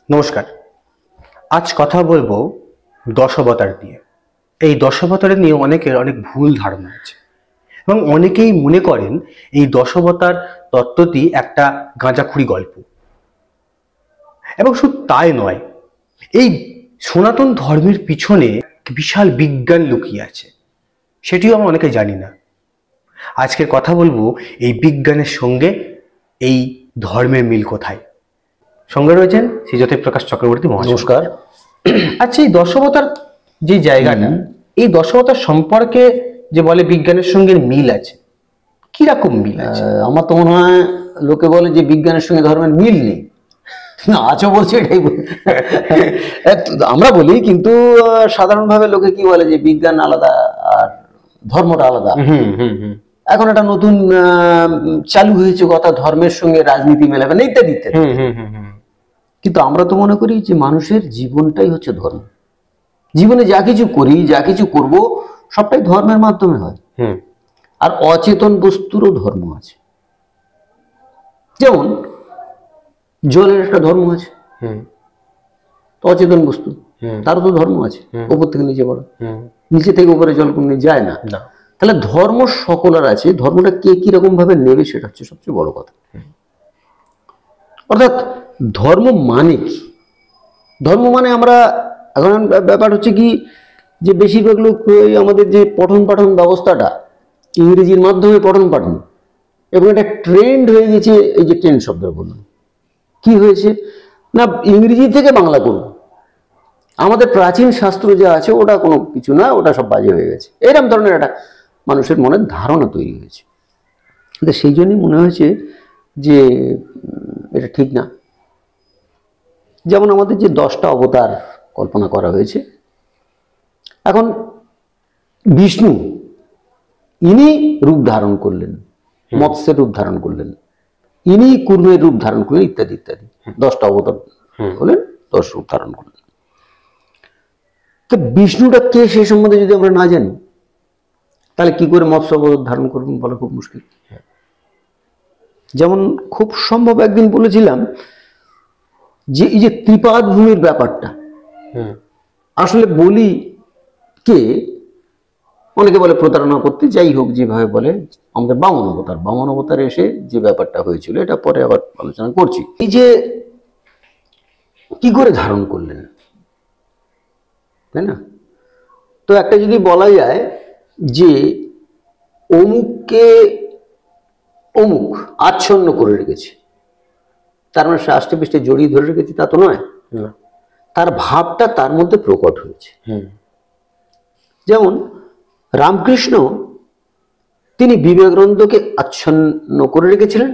নমস্কার। আজ কথা বলবো দশাবতার নিয়ে। এই দশাবতারের নিয়ে অনেকের অনেক ভুল ধারণা আছে এবং অনেকেই মনে করেন এই দশাবতার তত্ত্বটি একটা গাঁজাখুরি গল্প। এবং শুধু তাই নয়, এই সনাতন ধর্মের পিছনে বিশাল বিজ্ঞান লুকিয়ে আছে, সেটিও আমরা অনেকে জানি না। আজকে কথা বলবো এই বিজ্ঞানের সঙ্গে এই ধর্মের মিল কোথায়। সঙ্গে রয়েছেন শ্রী জ্যোতিপ্রকাশ চক্রবর্তী মহাশয়। নমস্কার। আচ্ছা, এই দশাবতার যে জায়গাটা, এই দশাবতার সম্পর্কে যে বলে বিজ্ঞানের সঙ্গে মিল আছে, কিরকম মিল আছে? আমার তো মনে হয় লোকে বলে যে বিজ্ঞানের সঙ্গে ধর্মের মিল নেই, না আছো বলছে এটাই আমরা বলি, কিন্তু সাধারণভাবে লোকে কি বলে যে বিজ্ঞান আলাদা আর ধর্মটা আলাদা। এখন একটা নতুন চালু হয়েছে কথা, ধর্মের সঙ্গে রাজনীতি মেলাবে না ইত্যাদি ইত্যাদি। কিন্তু আমরা তো মনে করি যে মানুষের জীবনটাই হচ্ছে ধর্ম। জীবনে যা কিছু করি, যা কিছু করব, সবটাই ধর্মের মাধ্যমে হয়। আর অচেতন বস্তুরও ধর্ম আছে। যেমন জলের একটা ধর্ম আছে, তো অচেতন বস্তু, তারও তো ধর্ম আছে। উপর থেকে নিচে পড়া, নিচে থেকে উপরে জল কোনদিন যায় না। তাহলে ধর্ম সকলের আছে, ধর্মটা কে কিরকম ভাবে নেবে সেটা হচ্ছে সবচেয়ে বড় কথা। অর্থাৎ ধর্ম মানে কি? ধর্ম মানে আমরা এখন ব্যাপার হচ্ছে কি, যে বেশিরভাগ লোক আমাদের যে পঠন পাঠন ব্যবস্থাটা ইংরেজির মাধ্যমে পঠন পাঠন, এবং এটা ট্রেন্ড হয়ে গেছে। এই যে ট্রেন্ড শব্দ বলুন, কি হয়েছে না, ইংরেজি থেকে বাংলা করুন, আমাদের প্রাচীন শাস্ত্র যা আছে ওটা কোনো কিছু না, ওটা সব বাজে হয়ে গেছে, এরকম ধরনের একটা মানুষের মনে ধারণা তৈরি হয়েছে। সেই জন্যই মনে হয়েছে যে এটা ঠিক না। যেমন আমাদের যে 10টা অবতার কল্পনা করা হয়েছে, এখন বিষ্ণু ইনি রূপ ধারণ করলেন, মৎস্যের রূপ ধারণ করলেন, ইনি কুর্মের রূপ ধারণ করলেন, ইত্যাদি ইত্যাদি। 10টা অবতার হলেন, 10 রূপ ধারণ করলেন। তো বিষ্ণুটা কে সে সম্বন্ধে যদি আমরা না জানি, তাহলে কি করে মৎস্য অবতার ধারণ করবেন বলা খুব মুশকিল। যেমন খুব সম্ভব একদিন বলেছিলাম যে এই যে ত্রিপাদ ভূমির ব্যাপারটা, আসলে বলি কে, অনেকে বলে প্রতারণা করতে, যাই হোক যেভাবে বলে, আমাদের বামন অবতার এসে যে ব্যাপারটা হয়েছিল, এটা পরে আবার আলোচনা করছি। এই যে কি করে ধারণ করলেন, তাই না? তো একটা যদি বলা যায় যে অমুককে অমুক আচ্ছন্ন করে রেখেছে, তার মানে সে আষ্টে পৃষ্ঠে জড়িয়ে ধরে রেখেছে তা তো নয়, তার ভাবটা তার মধ্যে প্রকট হয়েছে। যেমন রামকৃষ্ণ, তিনি বিবেকানন্দকে আচ্ছন্ন করে রেখেছিলেন।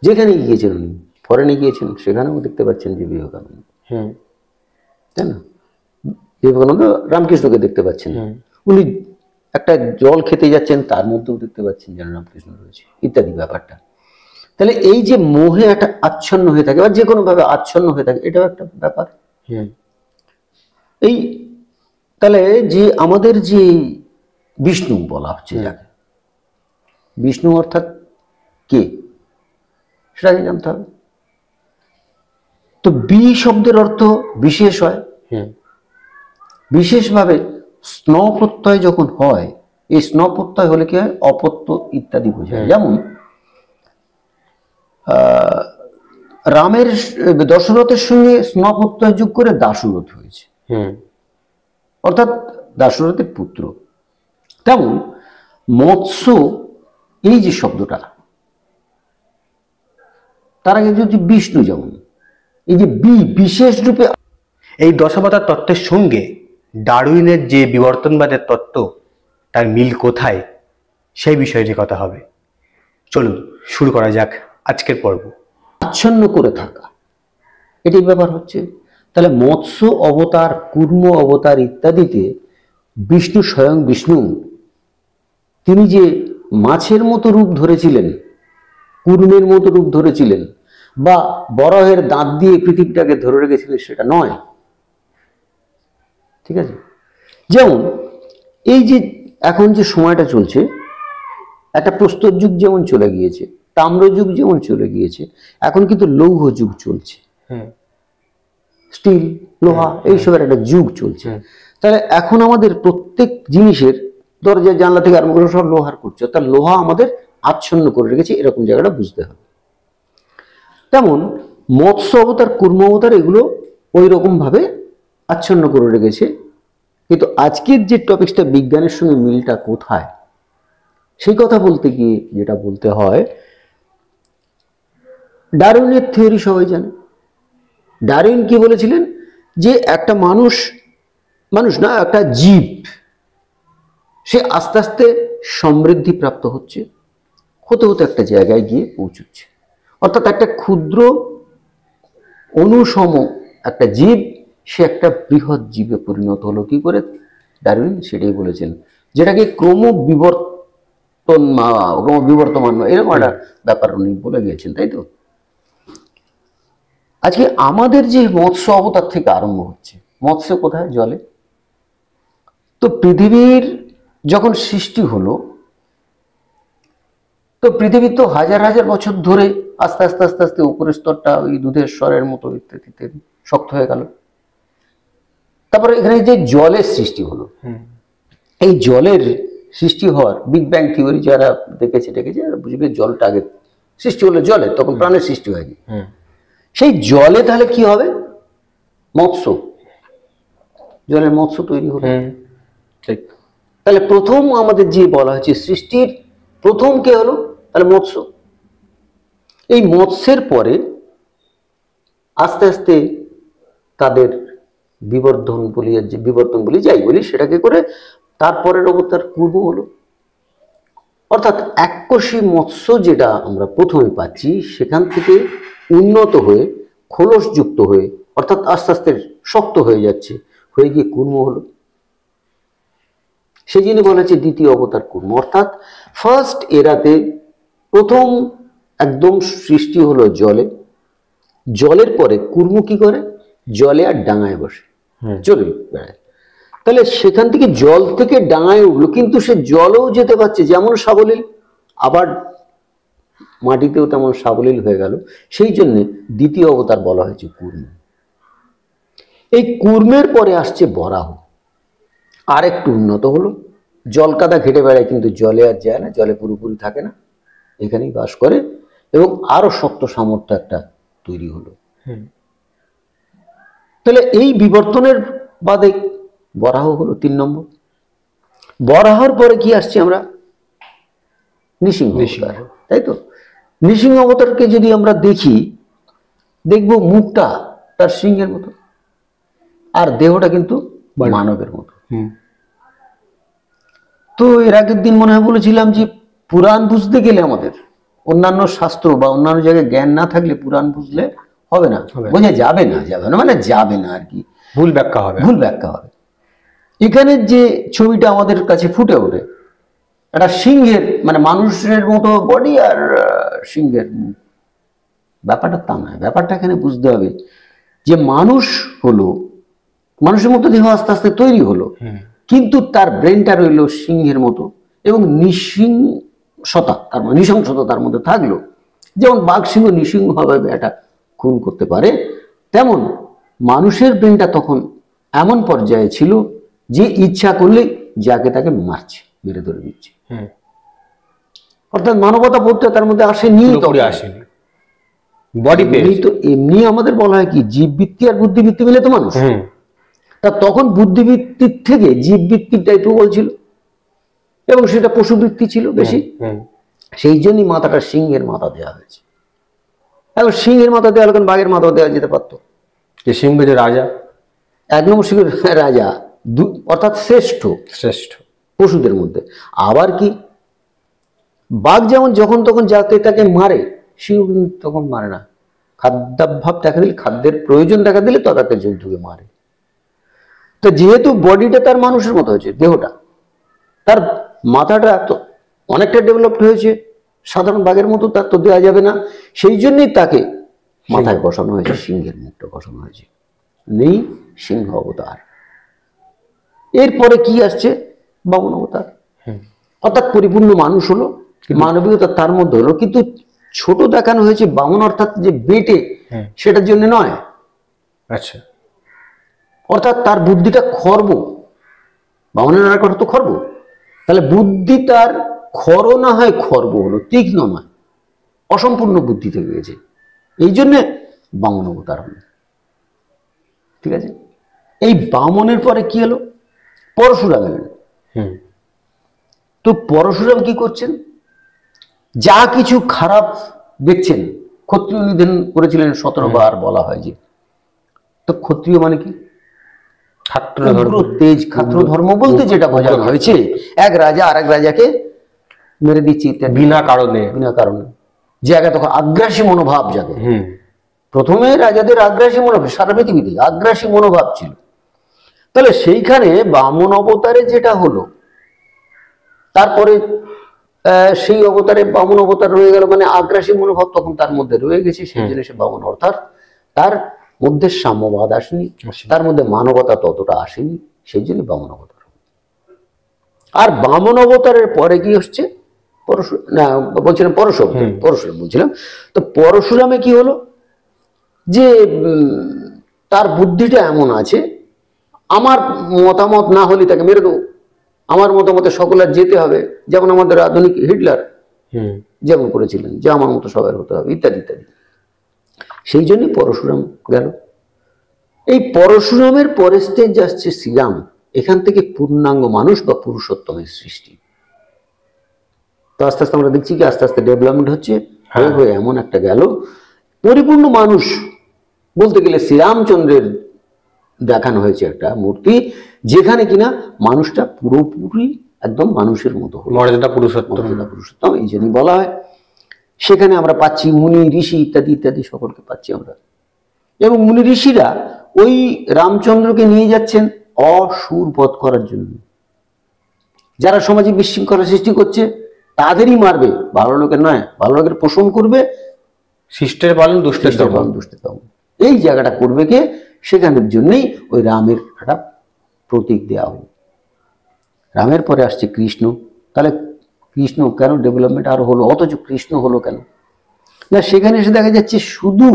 যেখানে গিয়েছিলেন, ফরেনে গিয়েছেন, সেখানেও দেখতে পাচ্ছেন যে বিবেকানন্দ, তাই না? বিবেকানন্দ রামকৃষ্ণকে দেখতে পাচ্ছেন, উনি একটা জল খেতে যাচ্ছেন, তার মধ্যেও দেখতে পাচ্ছেন যেন রামকৃষ্ণ রয়েছে, ইত্যাদি ব্যাপারটা। তাহলে এই যে মোহে একটা আচ্ছন্ন হয়ে থাকে বা যে কোনো ভাবে আচ্ছন্ন হয়ে থাকে, এটাও একটা ব্যাপার। এই তাহলে যে আমাদের যে বিষ্ণু বলা হচ্ছে, যাকে বিষ্ণু অর্থাৎ কে, সেটা জানতে হবে। তো বি শব্দের অর্থ বিশেষ হয়, বিশেষভাবে স্ন প্রত্যয় যখন হয়, এই স্ন প্রত্যয় হলে কি হয়, অপত্য ইত্যাদি বোঝায়। যেমন রামের দশরথের সঙ্গে স্ন প্রত্যয় যোগ করে দাশরথ হয়েছে, অর্থাৎ দাশরথের পুত্র। তেমন মৎস্য এই যে শব্দটা, তার আগে যদি বিষ্ণু, যেমন এই যে বিশেষ রূপে, এই দশাবতার তত্ত্বের সঙ্গে ডারউইনের যে বিবর্তনবাদের তত্ত্ব, তার মিল কোথায়, সেই বিষয়ে যে কথা হবে। চলুন শুরু করা যাক আজকের পর্ব। আচ্ছন্ন করে থাকা, এটি ব্যাপার হচ্ছে। তাহলে মৎস্য অবতার, কুর্ম অবতার ইত্যাদিতে বিষ্ণু, স্বয়ং বিষ্ণু, তিনি যে মাছের মতো রূপ ধরেছিলেন, কুর্মের মতো রূপ ধরেছিলেন, বা বরাহের দাঁত দিয়ে পৃথিবীটাকে ধরে রেখেছিলেন, সেটা নয়। ঠিক আছে? যেমন এই যে এখন যে সময়টা চলছে, একটা প্রস্তর যুগ যেমন চলে গিয়েছে, তাম্র যুগ যেমন চলে গিয়েছে, এখন কিন্তু লৌহ যুগ চলছে। স্টিল, লোহা, এইসবের একটা যুগ চলছে। তাহলে এখন আমাদের প্রত্যেক জিনিসের দরজা জানলা থেকে আরম্ভ করে সব লোহার করছে, অর্থাৎ লোহা আমাদের আচ্ছন্ন করে রেখেছে, এরকম জায়গাটা বুঝতে হবে। তেমন মৎস্য অবতার, কুর্ম অবতার এগুলো ওই রকম ভাবে আচ্ছন্ন করে রেখেছে। কিন্তু আজকের যে টপিকসটা, বিজ্ঞানের সঙ্গে মিলটা কোথায়, সেই কথা বলতে গিয়ে যেটা বলতে হয়, ডারউইনের থিওরি সবাই জানে। ডারউইন কি বলেছিলেন, যে একটা মানুষ না, একটা জীব, সে আস্তে আস্তে সমৃদ্ধি প্রাপ্ত হচ্ছে, হতে হতে একটা জায়গায় গিয়ে পৌঁছচ্ছে। অর্থাৎ একটা ক্ষুদ্র অনুসম একটা জীব, সে একটা বৃহৎ জীবে পরিণত হলো কি করে? ডারউইন সেটাই বলেছেন, যেটাকে ক্রমবিবর্তমান এরকম একটা ব্যাপার উনি বলে গিয়েছেন, তাই তো? আজকে আমাদের যে মৎস্য অবতার থেকে আরম্ভ হচ্ছে, মৎস্য কোথায়? জলে। তো পৃথিবীর যখন সৃষ্টি হলো, তো পৃথিবী তো হাজার হাজার বছর ধরে আস্তে আস্তে আস্তে আস্তে উপরের স্তরটা ওই দুধের স্বরের মতো ইত্যাদি ইত্যাদি শক্ত হয়ে গেল। তারপরে এখানে যে জলের সৃষ্টি হলো, এই জলের সৃষ্টি হওয়ার বিগ ব্যাং থিওরি যারা দেখেছে বুঝবে, জলটা আগে সৃষ্টি হলো জলে, তখন প্রাণের সৃষ্টি হয়নি। সেই জলে তাহলে কি হবে? মৎস্য, জলের মৎস্য তৈরি হলো। ঠিক। তাহলে প্রথম আমাদের যে বলা হয়েছে সৃষ্টির প্রথম কে হলো? তাহলে মৎস্য। এই মৎস্যের পরে আস্তে আস্তে তাদের বিবর্তন বলি যাই বলি, সেটাকে করে তারপরের অবতার কুর্ম হলো। অর্থাৎ এককোষী মৎস্য যেটা আমরা প্রথমে পাচ্ছি, সেখান থেকে উন্নত হয়ে খোলসযুক্ত হয়ে, অর্থাৎ আস্তে আস্তে শক্ত হয়ে যাচ্ছে, হয়ে গিয়ে কুর্ম হলো। সেই জন্য বলা হচ্ছে দ্বিতীয় অবতার কুর্ম। অর্থাৎ ফার্স্ট এরাতে প্রথম একদম সৃষ্টি হলো জলে, জলের পরে কুর্ম কি করে? জলে আর ডাঙায় বসে চলে বেড়ায়। তাহলে সেখান থেকে জল থেকে ডাঙায় উঠলো, কিন্তু সে জলেও যেতে পারছে, যেমন সাবলীল, আবার মাটিতেও তেমন সাবলীল হয়ে গেল। সেই জন্য দ্বিতীয় অবতার বলা হয়েছে কুর্ম। এই কুর্মের পরে আসছে বরাহ, আর একটু উন্নত হলো, জল কাদা ঘেটে বেড়ায়, কিন্তু জলে আর যায় না, জলে পুরোপুরি থাকে না, এখানেই বাস করে, এবং আরো শক্ত সামর্থ্য একটা তৈরি হলো। তাহলে এই বিবর্তনের বাদে বরাহ হলো 3 নম্বর। বরাহর পরে কি আসছে আমরা? নৃসিংহ অবতার, তাই তো? নৃসিংহ অবতারকে যদি আমরা দেখি, দেখবো মুখটা তার সিংহের মতো, আর দেহটা কিন্তু মানবের মতো। তো এর আগের দিন মনে হয় বলেছিলাম যে পুরাণ বুঝতে গেলে আমাদের অন্যান্য শাস্ত্র বা অন্যান্য জায়গায় জ্ঞান না থাকলে পুরাণ বুঝলে হবে না, বোঝা যাবে না, মানে যাবে না আর কি, ভুল ব্যাখ্যা হবে। এখানে যে ছবিটা আমাদের কাছে ফুটে ওঠে, একটা সিংহের, মানে মানুষের মতো বডি আর সিংহের মুখ, ব্যাপারটা তা নয়। ব্যাপারটা এখানে বুঝতে হবে যে মানুষ হলো, মানুষের মতো দেহ আস্তে আস্তে তৈরি হলো, কিন্তু তার ব্রেনটা রইল সিংহের মতো, এবং নৃশংসতা, তার মানে নৃশংসতা তার মধ্যে থাকলো। যেমন বাঘ সিংহ নৃসিংহভাবে একটা খুন করতে পারে, তেমন মানুষের ব্রেনটা তখন এমন পর্যায়ে ছিল যে ইচ্ছা করলে যাকে তাকে মারছে, মেরে ধরে দিচ্ছে। অর্থাৎ মানবতা বোধটা তার মধ্যে আসেনি, বডি তো এমনি আমাদের বলা হয় কি, জীববৃত্তি আর বুদ্ধিবৃত্তি মিলে তো মানুষ। তা তখন বুদ্ধিবৃত্তির থেকে জীববৃত্তিটাই প্রবল ছিল, এবং সেটা পশুবৃত্তি ছিল বেশি। সেই জন্যই মাথাটা সিংহের মাথা দেওয়া হয়েছে। এখন সিংহের মাথা দেওয়া হলে বাঘের মাথা দেওয়া যেতে পারতো। যে সিংহ যে রাজা, 1 নম্বর সিংহ রাজা, অর্থাৎ শ্রেষ্ঠ পশুদের মধ্যে। আবার কি, বাঘ যেমন যখন তখন যাকে তাকে মারে, সিংহ কিন্তু তখন মারে না। খাদ্যাভাব দেখা দিলে, খাদ্যের প্রয়োজন দেখা দিলে তাকে জন্তুকে মারে। তো যেহেতু বডিটা তার মানুষের মতো হয়েছে, দেহটা, তার মাথাটা তো অনেকটা ডেভেলপড হয়েছে, সাধারণ বাঘের মতো তার তো দেওয়া যাবে না, সেই জন্যই তাকে মাথায় বসানো হয়েছে, সিংহের মুখটা বসানো হয়েছে। নেই সিংহ অবতার। এরপরে কি আসছে? বামন অবতার। অর্থাৎ পরিপূর্ণ মানুষ হলো, মানবিকতা তার মধ্যে হলো, কিন্তু ছোট দেখানো হয়েছে বামন, অর্থাৎ যে বেটে, সেটার জন্য নয়। আচ্ছা, অর্থাৎ তার বুদ্ধিটা খর্ব। বামনের আর কথা তো খর্ব, তাহলে বুদ্ধি তার খর না হয় খর্ব হলো, তীক্ষ্ণ নয়, অসম্পূর্ণ বুদ্ধি থেকে গেছে, এই জন্যে বামন অবতার হলো। ঠিক আছে, এই বামনের পরে কি হলো? পরশুরাম এলেন। তো পরশুরাম কি করছেন? যা কিছু খারাপ দেখছেন, ক্ষত্রিয় নিধন করেছিলেন 17 বার বলা হয় যে। তো ক্ষত্রিয় মানে কি? উগ্র তেজ, খাত্র ধর্ম বলতে যেটা বোঝানো হয়েছে, এক রাজা আর এক রাজাকে মেরে দিচ্ছে বিনা কারণে, বিনা কারণে, জায়গা তখন আগ্রাসী মনোভাব জাগে। প্রথমে রাজাদের আগ্রাসী মনোভাব, সারা পৃথিবীতে আগ্রাসী মনোভাব ছিল। তাহলে সেইখানে বামন অবতারে যেটা হলো, তারপরে সেই অবতারে বামন অবতার রয়ে গেল, মানে আগ্রাসী মনোভাব তখন তার মধ্যে রয়ে গেছে, সেই জন্য সে বামন। অর্থাৎ তার মধ্যে সাম্যবাদ আসেনি, তার মধ্যে মানবতা ততটা আসেনি, সেই জন্য বামন অবতার। আর বামন অবতারের পরে কি হচ্ছে? বলছিলাম পরশুরাম বলছিলাম। তো পরশুরামে কি হলো? যে তার বুদ্ধিটা এমন আছে, আমার মতামত না হলে তাকে মেরে দেবো, আমার মতামতে সকলের যেতে হবে, যেমন আমাদের আধুনিক হিটলার যেমন করেছিলেন, যে আমার মতো সবার হতে হবে, ইত্যাদি ইত্যাদি। সেই জন্যই পরশুরাম গেল। এই পরশুরামের পরে স্টেজ আসছে শ্রীরাম। এখান থেকে পূর্ণাঙ্গ মানুষ বা পুরুষোত্তমের সৃষ্টি। তো আস্তে আস্তে আমরা দেখছি কি আস্তে আস্তে ডেভেলপমেন্ট হচ্ছে, হয়ে এমন একটা গেল পরিপূর্ণ মানুষ বলতে গেলে শ্রীরামচন্দ্রের দেখানো হয়েছে একটা মূর্তি, যেখানে কিনা মানুষটা পুরোপুরি একদম মানুষের মতো, মর্যাদা পুরুষোত্তম। পুরুষোত্তম এই জন্যই বলা হয়। সেখানে আমরা পাচ্ছি মুনি ঋষি ইত্যাদি ইত্যাদি সকলকে পাচ্ছি আমরা। এবং মুনি ঋষিরা ওই রামচন্দ্রকে নিয়ে যাচ্ছেন অসুর বধ করার জন্য। যারা সমাজে বিশৃঙ্খলা সৃষ্টি করছে তাদেরই মারবে, ভালো লোকের নয়, ভালো লোকের পোষণ করবে, শিষ্টের পালন দুষ্টের দমন। এই জায়গাটা করবে কে? সেখানের জন্যই ওই রামের একটা প্রতীক দেওয়া হলো। রামের পরে আসছে কৃষ্ণ। তাহলে কৃষ্ণ কেন ডেভেলপমেন্ট আরো হলো, অথচ কৃষ্ণ হলো কেন না? সেখানে এসে দেখা যাচ্ছে শুধু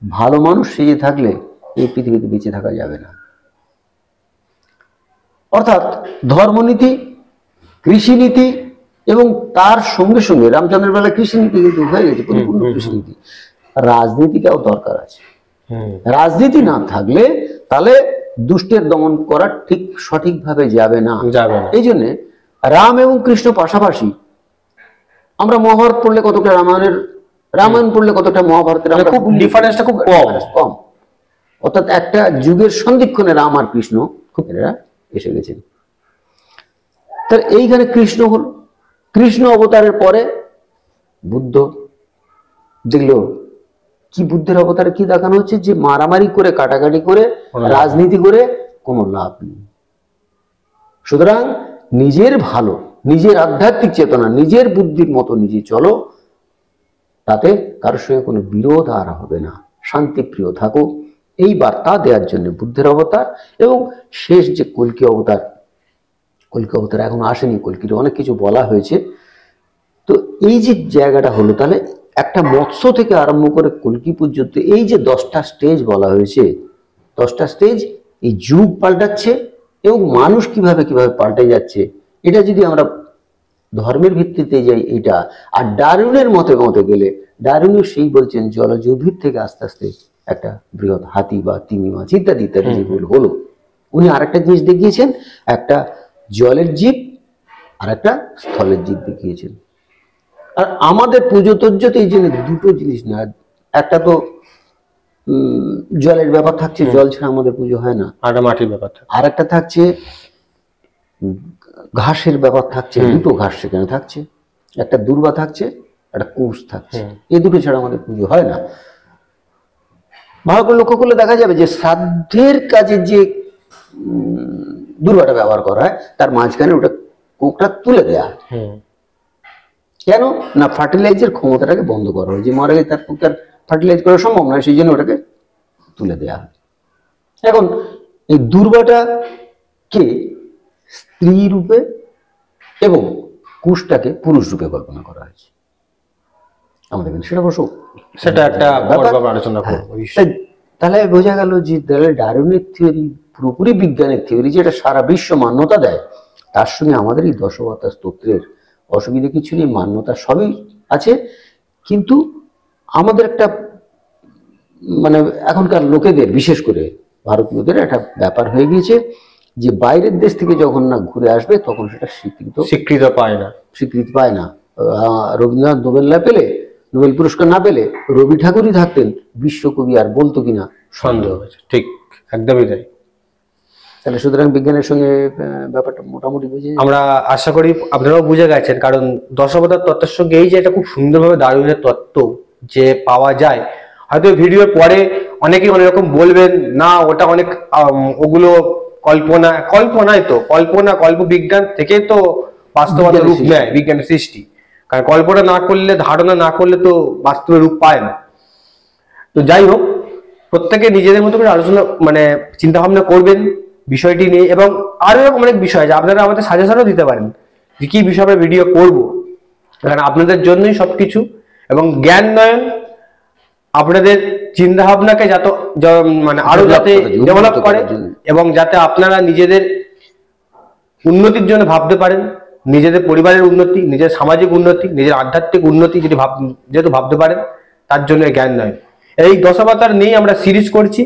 ভালো মানুষ সেজে থাকলে এই পৃথিবীতে বেঁচে থাকা যাবে না। অর্থাৎ ধর্মনীতি, কৃষিনীতি এবং তার সঙ্গে সঙ্গে রামচন্দ্রের বেলা কৃষিনীতি কিন্তু হয়ে গেছে, পরিপূর্ণ কৃষিনীতি। রাজনীতিটাও দরকার আছে। রাজনীতি না থাকলে তাহলে দুষ্টের দমন করা ঠিক সঠিকভাবে যাবে না। এই জন্য রাম এবং কৃষ্ণ পাশাপাশি। আমরা মহাভারত পড়লে কতটা রামায়ণ পড়লে কতটা মহাভারতের খুব ডিফারেন্সটা খুব কম। অর্থাৎ একটা যুগের সন্ধিক্ষণে রাম আর কৃষ্ণ খুব এরা এসে গেছেন। তার এইখানে কৃষ্ণ হল, কৃষ্ণ অবতারের পরে বুদ্ধ। দেখলো কি বুদ্ধের অবতারে কি দেখানো হচ্ছে? যে মারামারি করে, কাটাকাটি করে, রাজনীতি করে কোনো লাভ নেই। সুতরাং নিজের ভালো, নিজের আধ্যাত্মিক চেতনা, নিজের বুদ্ধির মতো নিজে চলো, তাতে কারোর সঙ্গে কোনো বিরোধ আর হবে না, শান্তিপ্রিয় থাকো। এই বার্তা দেওয়ার জন্য বুদ্ধের অবতার। এবং শেষ যে কল্কি অবতার, কল্কি অবতার এখন আসেনি, কল্কির অনেক কিছু বলা হয়েছে। তো এই যে জায়গাটা হলো, তাহলে একটা মৎস্য থেকে আরম্ভ করে কল্কি পর্যন্ত এই যে 10টা স্টেজ বলা হয়েছে, 10টা স্টেজ, এই যুগ পাল্টাচ্ছে এবং মানুষ কিভাবে কিভাবে পাল্টে যাচ্ছে, এটা যদি আমরা ধর্মের ভিত্তিতে যাই এটা। আর ডারউইনের মতে গেলে, ডারউইন সেই বলছেন জলজ উদ্ভিদ থেকে আস্তে আস্তে একটা বৃহৎ হাতি বা তিমি মাছ ইত্যাদি ইত্যাদি যেগুলো হলো। উনি আরেকটা জিনিস দেখিয়েছেন, একটা জলের জীব আর একটা স্থলের জীব দেখিয়েছেন। আর আমাদের পুজো তজ্জতে এই জন্য দুটো জিনিস না, একটা তো জলের ব্যাপার থাকছে, জল ছাড়া আমাদের পুজো হয় না, আর মাটির ব্যাপার, আর একটা থাকছে ঘাসের ব্যাপার থাকছে, দুটো ঘাস সেখানে থাকছে, একটা দুর্বা থাকছে, একটা কুশ থাকছে। এই দুটো ছাড়া আমাদের পুজো হয় না। ভালো করে লক্ষ্য করলে দেখা যাবে যে শ্রাদ্ধের কাজে যে দুর্বাটা ব্যবহার করা হয়, তার মাঝখানে ওটা কোকটা তুলে দেয়া। কেন না? ফার্টিলাইজের ক্ষমতাটাকে বন্ধ করা হয়, যে মারা গেলে তার কোকটার ফার্টিলাইজ করা সম্ভব নয়, সেই জন্য ওটাকে তুলে দেয়া হয়। এখন এই দুর্বাটা কে স্ত্রী রূপে এবং কুশটাকে পুরুষ রূপে কল্পনা করা হয়েছে। আমাদের সেটা অবশ্য সেটা একটা আলোচনা করব। তাহলে বোঝা গেল যে তাহলে ডারউইনের থিওরি পুরোপুরি বিজ্ঞানের থিওরি, যেটা সারা বিশ্ব মান্যতা দেয়, তার সঙ্গে আমাদের এই দশবতার স্তোত্রের অসুবিধা কিছু নেই, মান্যতা সবই আছে। কিন্তু আমাদের একটা মানে এখনকার লোকেদের, বিশেষ করে ভারতীয়দের একটা ব্যাপার হয়ে গিয়েছে যে বাইরের দেশ থেকে যখন না ঘুরে আসবে তখন সেটা স্বীকৃত পায় না। স্বীকৃতি পায় না। রবীন্দ্রনাথ নোবেল না পেলে, নোবেল পুরস্কার না পেলে রবি ঠাকুরই থাকতেন, বিশ্বকবি আর বলতো কিনা সন্দেহ হয়েছে, ঠিক একদমই তাই। তাহলে সুতরাং বিজ্ঞানের সঙ্গে ব্যাপারটা মোটামুটি বুঝে আমরা আশা করি আপনারাও বুঝে গেছেন, কারণ দশবতার তত্ত্বের সঙ্গে এই যে এটা খুব সুন্দরভাবে ডারউইনের তত্ত্ব যে পাওয়া যায়, হয়তো ভিডিওর পরে অনেকেই অনেক রকম বলবেন, না ওটা অনেক ওগুলো কল্পনায় তো কল্প বিজ্ঞান থেকে তো বাস্তবতা রূপ নেয় বিজ্ঞানের সৃষ্টি। কারণ কল্পনা না করলে, ধারণা না করলে তো বাস্তবে রূপ পায় না। তো যাই হোক, প্রত্যেকে নিজেদের মতো করে আলোচনা মানে চিন্তা ভাবনা করবেন বিষয়টি নিয়ে, এবং আরো এরকম অনেক বিষয় আছে আপনারা আমাদের সাজেশনও দিতে পারেন যে কি বিষয়ে ভিডিও করব, কারণ আপনাদের জন্যই সবকিছু। এবং জ্ঞান নয়ন আপনাদের চিন্তা ভাবনাকে মানে আরো যাতে ডেভেলপ করে, এবং যাতে আপনারা নিজেদের উন্নতির জন্য ভাবতে পারেন, নিজেদের পরিবারের উন্নতি, নিজের সামাজিক উন্নতি, নিজের আধ্যাত্মিক উন্নতি যেহেতু ভাবতে পারেন, তার জন্য জ্ঞান নয়। এই দশাবতার নিয়ে আমরা সিরিজ করছি,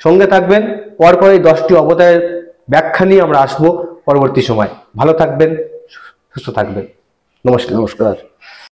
সঙ্গে থাকবেন। পরপর এই 10টি অবতারের ব্যাখ্যা নিয়ে আমরা আসবো পরবর্তী সময়। ভালো থাকবেন, সুস্থ থাকবেন। নমস্কার। নমস্কার।